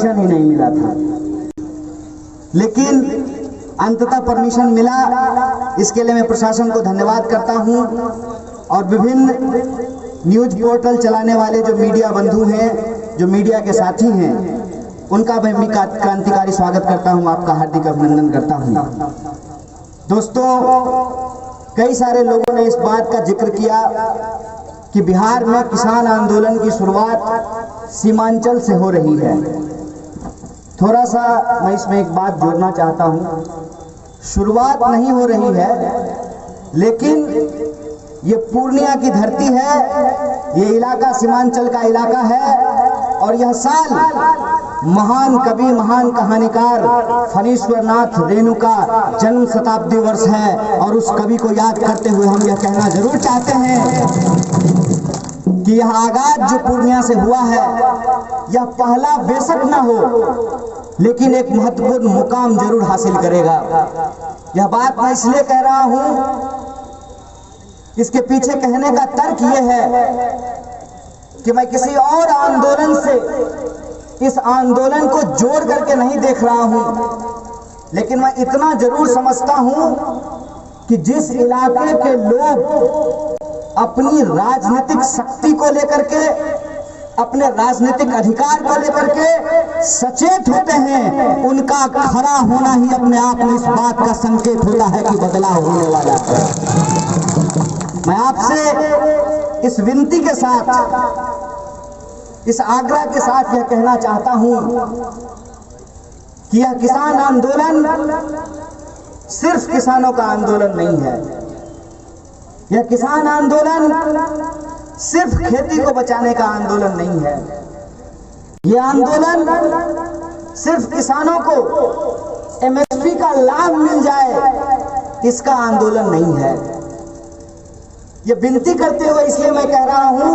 Permission ही नहीं मिला था, लेकिन अंततः परमिशन मिला। इसके लिए मैं प्रशासन को धन्यवाद करता हूं और विभिन्न न्यूज पोर्टल चलाने वाले जो मीडिया बंधु हैं, जो मीडिया के साथी हैं, उनका मैं क्रांतिकारी स्वागत करता हूं, आपका हार्दिक अभिनंदन करता हूं। दोस्तों, कई सारे लोगों ने इस बात का जिक्र किया कि बिहार में किसान आंदोलन की शुरुआत सीमांचल से हो रही है। थोड़ा सा मैं इसमें एक बात जोड़ना चाहता हूं। शुरुआत नहीं हो रही है, लेकिन ये पूर्णिया की धरती है, ये इलाका सीमांचल का इलाका है और यह साल महान कवि, महान कहानीकार फणीश्वर नाथ रेणु का जन्म शताब्दी वर्ष है और उस कवि को याद करते हुए हम यह कहना जरूर चाहते हैं कि यह आगाज जो पूर्णिया से हुआ है, यह पहला बेशक न हो, लेकिन एक महत्वपूर्ण मुकाम जरूर हासिल करेगा। यह बात मैं इसलिए कह रहा हूं, इसके पीछे कहने का तर्क यह है कि मैं किसी और आंदोलन से इस आंदोलन को जोड़ करके नहीं देख रहा हूं, लेकिन मैं इतना जरूर समझता हूं कि जिस इलाके के लोग अपनी राजनीतिक शक्ति को लेकर के, अपने राजनीतिक अधिकार को लेकर के सचेत होते हैं, उनका खड़ा होना ही अपने आप में इस बात का संकेत होता है कि बदलाव होने वाला है। मैं आपसे इस विनती के साथ, इस आग्रह के साथ यह कहना चाहता हूं कि यह किसान आंदोलन सिर्फ किसानों का आंदोलन नहीं है। यह किसान आंदोलन सिर्फ खेती को बचाने का आंदोलन नहीं है। यह आंदोलन सिर्फ किसानों को एमएसपी का लाभ मिल जाए, इसका आंदोलन नहीं है। यह विनती करते हुए इसलिए मैं कह रहा हूं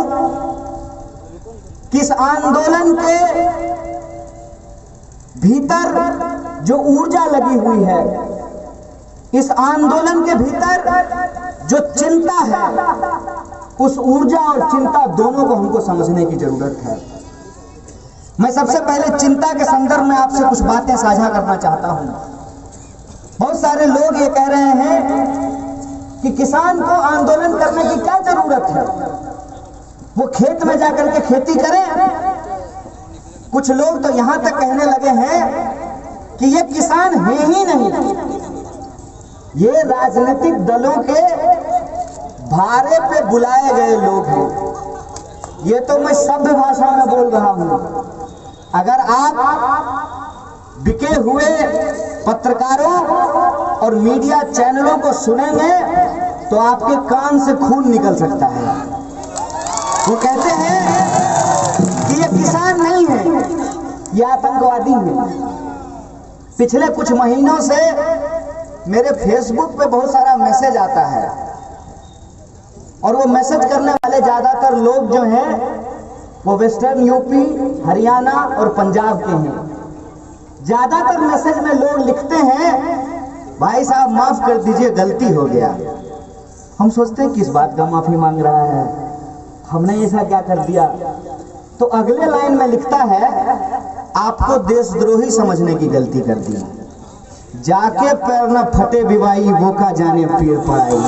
कि इस आंदोलन के भीतर जो ऊर्जा लगी हुई है, इस आंदोलन के भीतर जो चिंता है, उस ऊर्जा और चिंता दोनों को हमको समझने की जरूरत है। मैं सबसे पहले चिंता के संदर्भ में आपसे कुछ बातें साझा करना चाहता हूं। बहुत सारे लोग ये कह रहे हैं कि किसान को आंदोलन करने की क्या जरूरत है, वो खेत में जाकर के खेती करें। कुछ लोग तो यहां तक कहने लगे हैं कि ये किसान है ही नहीं, ये राजनीतिक दलों के भारे पे बुलाए गए लोग हैं। ये तो मैं सभ्य भाषा में बोल रहा हूं। अगर आप बिके हुए पत्रकारों और मीडिया चैनलों को सुनेंगे तो आपके कान से खून निकल सकता है। वो कहते हैं कि ये किसान नहीं है, ये आतंकवादी है। पिछले कुछ महीनों से मेरे फेसबुक पे बहुत सारा मैसेज आता है और वो मैसेज करने वाले ज्यादातर लोग जो हैं वो वेस्टर्न यूपी, हरियाणा और पंजाब के हैं। ज्यादातर मैसेज में लोग लिखते हैं, भाई साहब माफ कर दीजिए, गलती हो गया। हम सोचते हैं किस बात का माफी मांग रहा है, हमने ऐसा क्या कर दिया। तो अगले लाइन में लिखता है, आपको देशद्रोही समझने की गलती कर दी, जाके पैर न फटे बिवाई, वो का जाने पीर पड़ाई।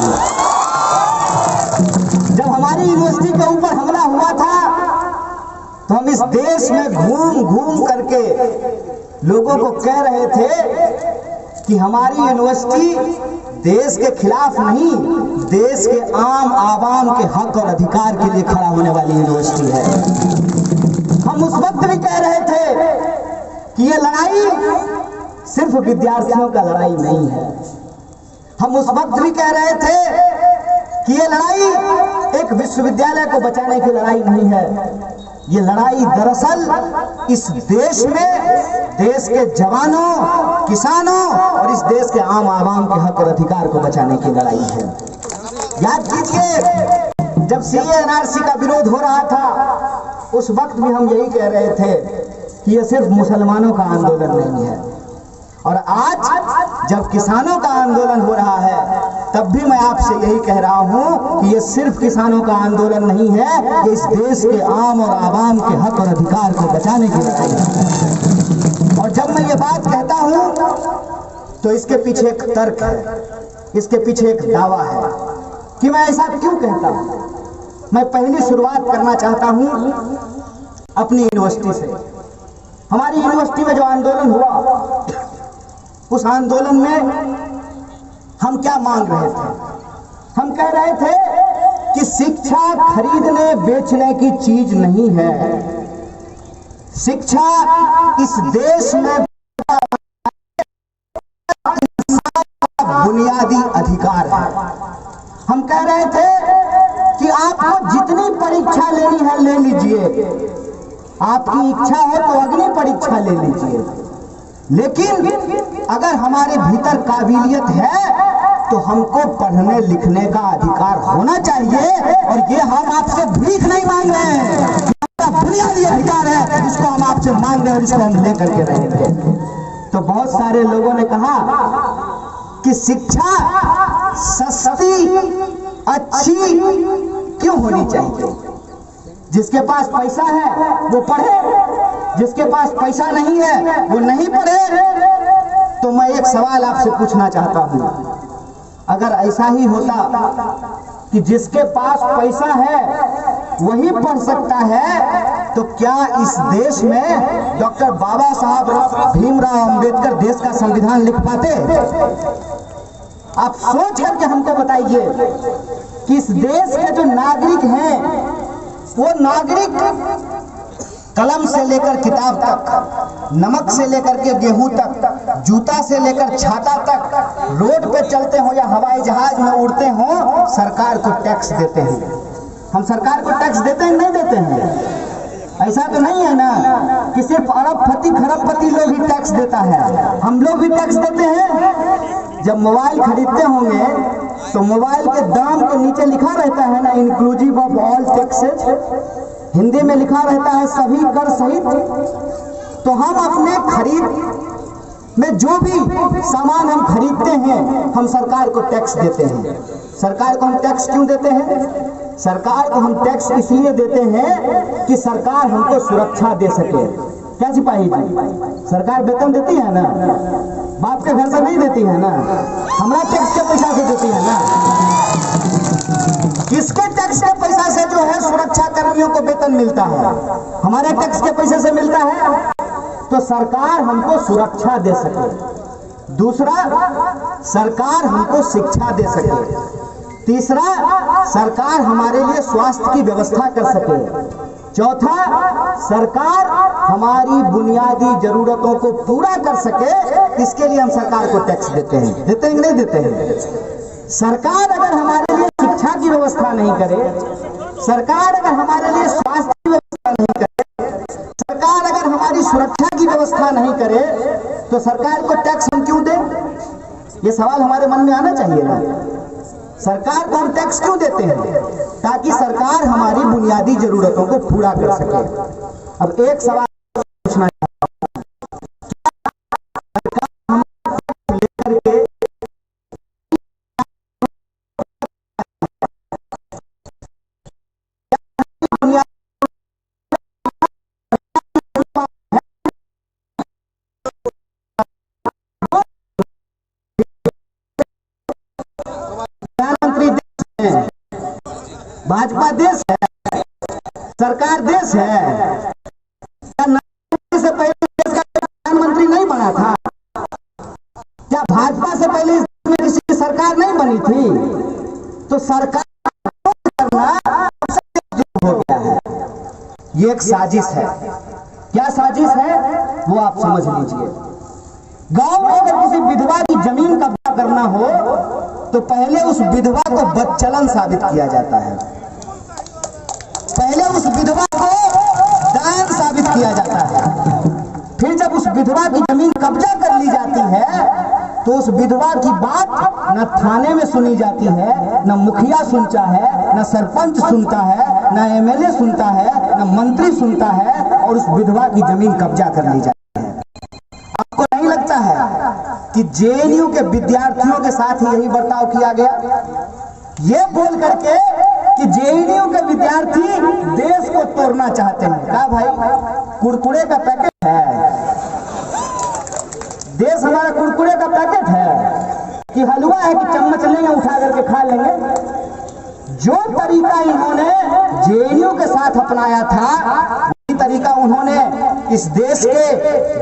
जब हमारी यूनिवर्सिटी के ऊपर हमला हुआ था तो हम इस देश में घूम घूम करके लोगों को कह रहे थे कि हमारी यूनिवर्सिटी देश के खिलाफ नहीं, देश के आम आवाम के हक और अधिकार के लिए खड़ा होने वाली यूनिवर्सिटी है। हम उस वक्त भी कह रहे थे कि ये लड़ाई सिर्फ विद्यार्थियों का लड़ाई नहीं है। हम उस वक्त भी कह रहे थे कि ये लड़ाई एक विश्वविद्यालय को बचाने की लड़ाई नहीं है। ये लड़ाई दरअसल इस देश में देश के जवानों, किसानों और इस देश के आम आवाम के हक और अधिकार को बचाने की लड़ाई है। याद कीजिए, जब सीए एनआरसी का विरोध हो रहा था उस वक्त भी हम यही कह रहे थे कि ये सिर्फ मुसलमानों का आंदोलन नहीं है। और आज जब किसानों का आंदोलन हो रहा है तब भी मैं आपसे यही कह रहा हूं कि ये सिर्फ किसानों का आंदोलन नहीं है, ये इस देश के आम और आवाम के हक और अधिकार को बचाने की लड़ाई है। तो इसके पीछे एक तर्क है, इसके पीछे एक दावा है कि मैं ऐसा क्यों कहता हूं। मैं पहली शुरुआत करना चाहता हूं अपनी यूनिवर्सिटी से। हमारी यूनिवर्सिटी में जो आंदोलन हुआ, उस आंदोलन में हम क्या मांग रहे थे? हम कह रहे थे कि शिक्षा खरीदने बेचने की चीज नहीं है। शिक्षा इस देश में बुनियादी अधिकार है। हम कह रहे थे कि आपको जितनी परीक्षा लेनी है ले लीजिए, आपकी इच्छा है तो अग्नि परीक्षा ले लीजिए, लेकिन अगर हमारे भीतर काबिलियत है तो हमको पढ़ने लिखने का अधिकार होना चाहिए। और ये हम आपसे भीख नहीं मांग रहे हैं, बुनियादी अधिकार है, जिसको हम आपसे मांग रहे हैं, जिसको हम लेकर के रहेंगे। तो बहुत सारे लोगों ने कहा कि शिक्षा सस्ती अच्छी क्यों होनी चाहिए? जिसके पास पैसा है वो पढ़े, जिसके पास पैसा नहीं है वो नहीं पढ़े। तो मैं एक सवाल आपसे पूछना चाहता हूं, अगर ऐसा ही होता कि जिसके पास पैसा है वही पढ़ सकता है, तो क्या इस देश में डॉक्टर बाबा साहब भीमराव अंबेडकर देश का संविधान लिख पाते? आप सोच करके हमको बताइए कि इस देश के जो नागरिक हैं, वो नागरिक कलम से लेकर किताब तक, नमक से लेकर के गेहूं तक, जूता से लेकर छाता तक, रोड पे चलते हो या हवाई जहाज में उड़ते हो, सरकार को टैक्स देते हैं। हम सरकार को टैक्स देते हैं, नहीं देते हैं? ऐसा तो नहीं है ना कि सिर्फ अरबपति खरबपति लोग ही टैक्स देता है, हम लोग भी टैक्स देते हैं। जब मोबाइल खरीदते होंगे तो मोबाइल के दाम के नीचे लिखा रहता है ना, inclusive of all taxes, Hindi में लिखा रहता है सभी कर सहित। तो हम अपने खरीद में जो भी सामान हम खरीदते हैं, हम सरकार को टैक्स देते हैं। सरकार को हम टैक्स क्यों देते हैं? सरकार को हम टैक्स इसलिए देते हैं कि सरकार हमको सुरक्षा दे सके। क्या सिपाही जी, सरकार वेतन देती है ना, बाप के घर से नहीं देती है ना, हमारा टैक्स के पैसा से देती है ना। किसके टैक्स के पैसा से जो है सुरक्षा कर्मियों को वेतन मिलता है? हमारे टैक्स के पैसे से मिलता है। तो सरकार हमको सुरक्षा दे सके। दूसरा, सरकार हमको शिक्षा दे सके। तीसरा, सरकार हमारे लिए स्वास्थ्य की व्यवस्था कर सके। चौथा, सरकार हमारी बुनियादी जरूरतों को पूरा कर सके, इसके लिए हम सरकार को टैक्स देते हैं। देते हैं कि नहीं देते हैं? सरकार अगर हमारे लिए शिक्षा की व्यवस्था नहीं करे, सरकार अगर हमारे लिए स्वास्थ्य की व्यवस्था नहीं करे, सरकार अगर हमारी सुरक्षा की व्यवस्था नहीं करे, तो सरकार को टैक्स हम क्यों दें? ये सवाल हमारे मन में आना चाहिए ना। सरकार को हम टैक्स क्यों देते हैं? ताकि सरकार हमारी बुनियादी जरूरतों को पूरा कर सके। अब एक सवाल पूछना चाहता हूं, लेकर के प्रधानमंत्री देश है, भाजपा देश है, सरकार देश है। से पहले देश का प्रधानमंत्री नहीं बना था? क्या भाजपा से पहले इस देश में किसी की सरकार नहीं बनी थी? तो सरकार करना हो गया है। ये एक साजिश है। क्या साजिश है वो आप समझ लीजिए। गांव में अगर किसी विधवा की जमीन कब्जा करना हो तो पहले उस विधवा को बदचलन साबित किया जाता है, पहले उस विधवा को दान साबित किया जाता है। फिर जब उस विधवा की जमीन कब्जा कर ली जाती है तो उस विधवा की बात न थाने में सुनी जाती है, न मुखिया सुनता है, न सरपंच सुनता है, न एमएलए सुनता है, न मंत्री सुनता है, और उस विधवा की जमीन कब्जा कर ली जाती है। आपको नहीं लगता है कि जेएनयू के विद्यार्थियों के साथ यही बर्ताव किया गया? ये बोल करके कि जेएनयू के विद्यार्थी देश को तोड़ना चाहते हैं। क्या भाई, कुरकुरे का पैकेट है? देश हमारा कुरकुरे का पैकेट है कि हलवा है कि चम्मच लेंगे उठा करके खा लेंगे। जो तरीका इन्होंने जेएनयू के साथ अपनाया था, वही तरीका उन्होंने इस देश के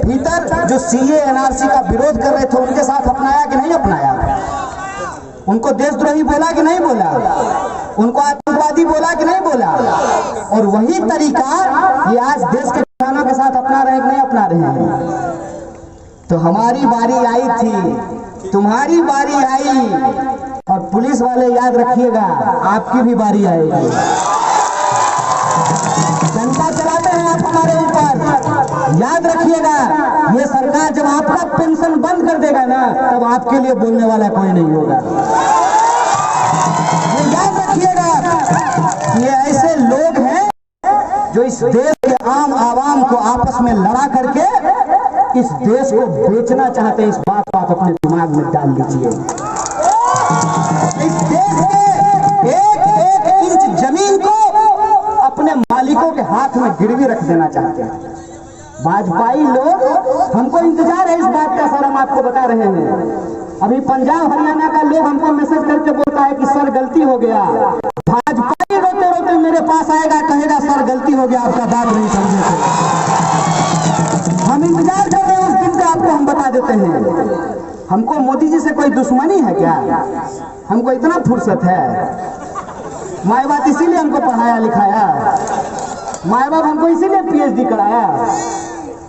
भीतर जो सीए एनआरसी का विरोध कर रहे थे उनके साथ अपनाया कि नहीं अपनाया? उनको देशद्रोही बोला कि नहीं बोला? उनको आतंकवादी बोला कि नहीं बोला? और वही तरीका ये आज देश के किसानों के साथ अपना रहे कि नहीं अपना रहे हैं? तो हमारी बारी आई थी, तुम्हारी बारी आई, और पुलिस वाले याद रखिएगा आपकी भी बारी आएगी। जनता चलाते हैं आप हमारे ऊपर, याद रखिएगा ये सरकार जब आपका पेंशन बंद कर देगा ना, तब आपके लिए बोलने वाला कोई नहीं होगा। ये याद रखिएगा, ये ऐसे लोग हैं जो इस देश के आम आवाम को आपस में लड़ा करके इस देश को बेचना चाहते हैं। इस बात को आप अपने दिमाग में डाल लीजिए। इस देश के एक एक इंच जमीन को अपने मालिकों के हाथ में गिरवी रख देना चाहते हैं। भाजपाई लोग, हमको इंतजार है इस बात का सर, हम आपको बता रहे हैं। अभी पंजाब हरियाणा का लोग हमको मैसेज करके बोलता है कि सर गलती हो गया। भाजपाई रोते रोते मेरे पास आएगा, कहेगा सर गलती हो गया, आपका बात नहीं समझे थे। हम इंतजार कर रहे हैं उस दिन का, आपको हम बता देते हैं। हमको मोदी जी से कोई दुश्मनी है क्या? हमको इतना फुर्सत है? माँ बाप इसीलिए हमको पढ़ाया लिखाया, माँ बाप हमको इसीलिए पीएचडी कराया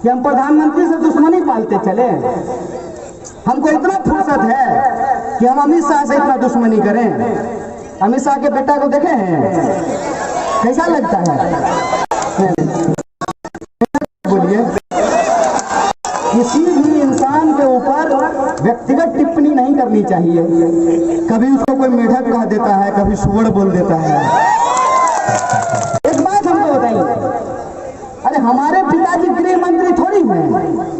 कि हम प्रधानमंत्री से दुश्मनी पालते चले? हमको इतना फुर्सत है कि हम अमित शाह से इतना दुश्मनी करें? अमित शाह के बेटा को देखे हैं, कैसा लगता है? बोलिए। किसी भी इंसान के ऊपर व्यक्तिगत टिप्पणी नहीं करनी चाहिए। कभी उसको कोई मेढक कह देता है, कभी सुअर बोल देता है। एक बात हमको बताइए, अरे हमारे पिताजी गृह मंत्री थोड़ी हैं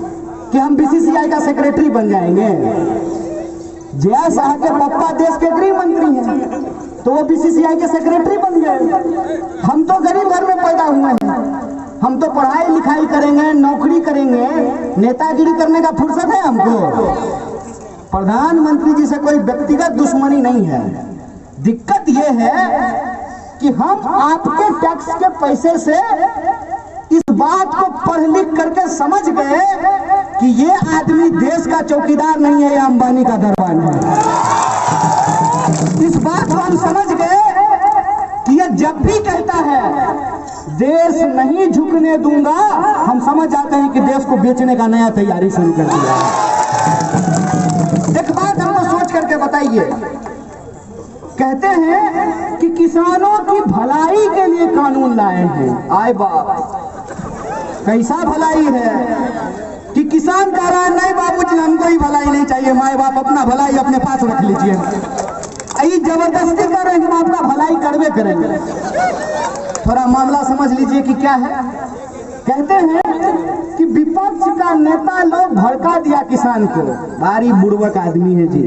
कि हम बीसीसीआई का सेक्रेटरी बन जाएंगे। जया शाह के पापा देश के गृह मंत्री हैं, तो वो बीसीसीआई के सेक्रेटरी बन गए। हम तो गरीब घर में पैदा हुए हैं, हम तो पढ़ाई लिखाई करेंगे, नौकरी करेंगे, नेतागिरी करने का फुर्सत है हमको? प्रधानमंत्री जी से कोई व्यक्तिगत दुश्मनी नहीं है। दिक्कत यह है कि हम आपके टैक्स के पैसे से इस बात को पढ़ लिख करके समझ गए कि ये आदमी देश का चौकीदार नहीं है, ये अंबानी का दरबार है। इस बात को हम समझ गए कि ये जब भी कहता है देश नहीं झुकने दूंगा, हम समझ जाते हैं कि देश को बेचने का नया तैयारी शुरू कर दिया है। एक बात हमको सोच करके बताइए, कहते हैं कि किसानों की भलाई के लिए कानून लाए हैं। आए बाप, कैसा भलाई है कि किसान कह रहा है नहीं बाबूजी हमको ही भलाई नहीं चाहिए, माए बाप अपना भलाई अपने पास रख लीजिए। यही जबरदस्ती कर रहे हैं, हम आपका भलाई करवे करेंगे। थोड़ा मामला समझ लीजिए कि क्या है। कहते हैं कि विपक्ष का नेता लोग भड़का दिया किसान को। भारी बुड़बक आदमी है जी।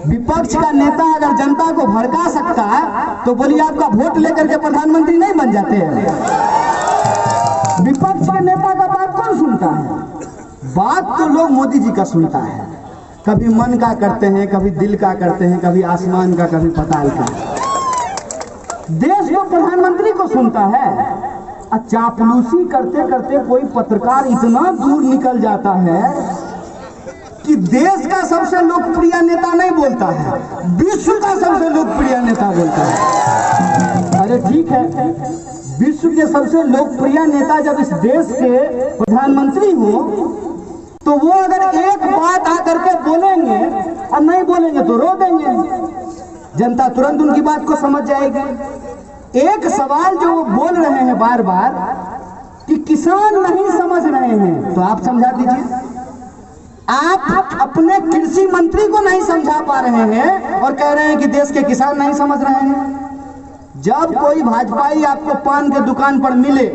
विपक्ष का नेता अगर जनता को भड़का सकता है तो बोलिए आपका वोट लेकर के प्रधानमंत्री नहीं बन जाते हैं? विपक्ष के नेता का बात कौन सुनता है? बात तो लोग मोदी जी का सुनता है। कभी मन का करते हैं, कभी दिल का करते हैं, कभी आसमान का, कभी पताल का। देश को प्रधानमंत्री को सुनता है। चापलूसी करते करते कोई पत्रकार इतना दूर निकल जाता है कि देश का सबसे लोकप्रिय नेता नहीं बोलता है, विश्व का सबसे लोकप्रिय नेता बोलता है। अरे ठीक है, विश्व के सबसे लोकप्रिय नेता जब इस देश के प्रधानमंत्री हो तो वो अगर एक बात आकर के बोलेंगे और नहीं बोलेंगे तो रो देंगे। जनता तुरंत उनकी बात को समझ जाएगी। एक सवाल जो वो बोल रहे हैं बार बार कि किसान नहीं समझ रहे हैं, तो आप समझा दीजिए। आप अपने कृषि मंत्री को नहीं समझा पा रहे हैं और कह रहे हैं कि देश के किसान नहीं समझ रहे हैं। जब कोई भाजपाई आपको पान के दुकान पर मिले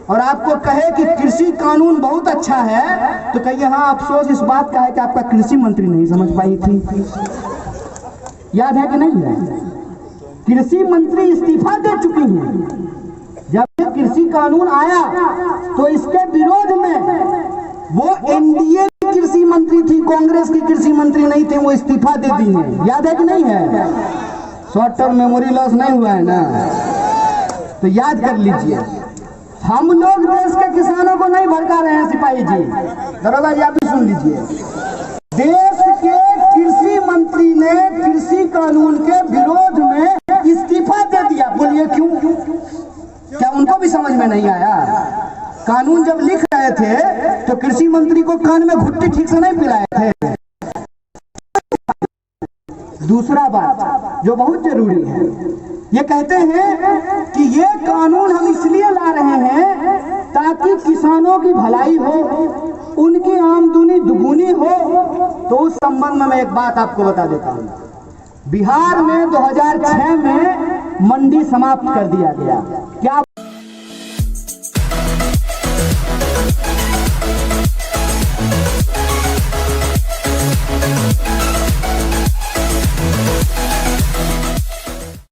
और आपको कहे कि कृषि कानून बहुत अच्छा है, तो कहिए हाँ अफसोस इस बात का है कि आपका कृषि मंत्री नहीं समझ पाई थी। याद है कि नहीं है? कृषि मंत्री इस्तीफा दे चुकी हैं। जब कृषि कानून आया तो इसके विरोध में वो एनडीए की कृषि कांग्रेस की कृषि मंत्री नहीं थे, वो इस्तीफा दे दी है, याद है कि नहीं है? शॉर्ट टर्म मेमोरी लॉस नहीं हुआ है ना, तो याद कर लीजिए। हम लोग देश के किसानों को नहीं भड़का रहे हैं सिपाही जी, दरोगा जी आप भी सुन लीजिए। देश के कृषि मंत्री ने कृषि कानून के विरोध में इस्तीफा दे दिया। बोलिए क्यों? क्या उनको भी समझ में नहीं आया? कानून जब लिख रहे थे तो कृषि मंत्री को कान में घुट्टी ठीक से नहीं पिलाए थे। दूसरा बात जो बहुत जरूरी है, ये कहते हैं कि ये कानून हम इसलिए ला रहे हैं ताकि किसानों की भलाई हो, उनकी आमदनी दुगुनी हो। तो उस संबंध में मैं एक बात आपको बता देता हूं। बिहार में 2006 में मंडी समाप्त कर दिया गया। क्या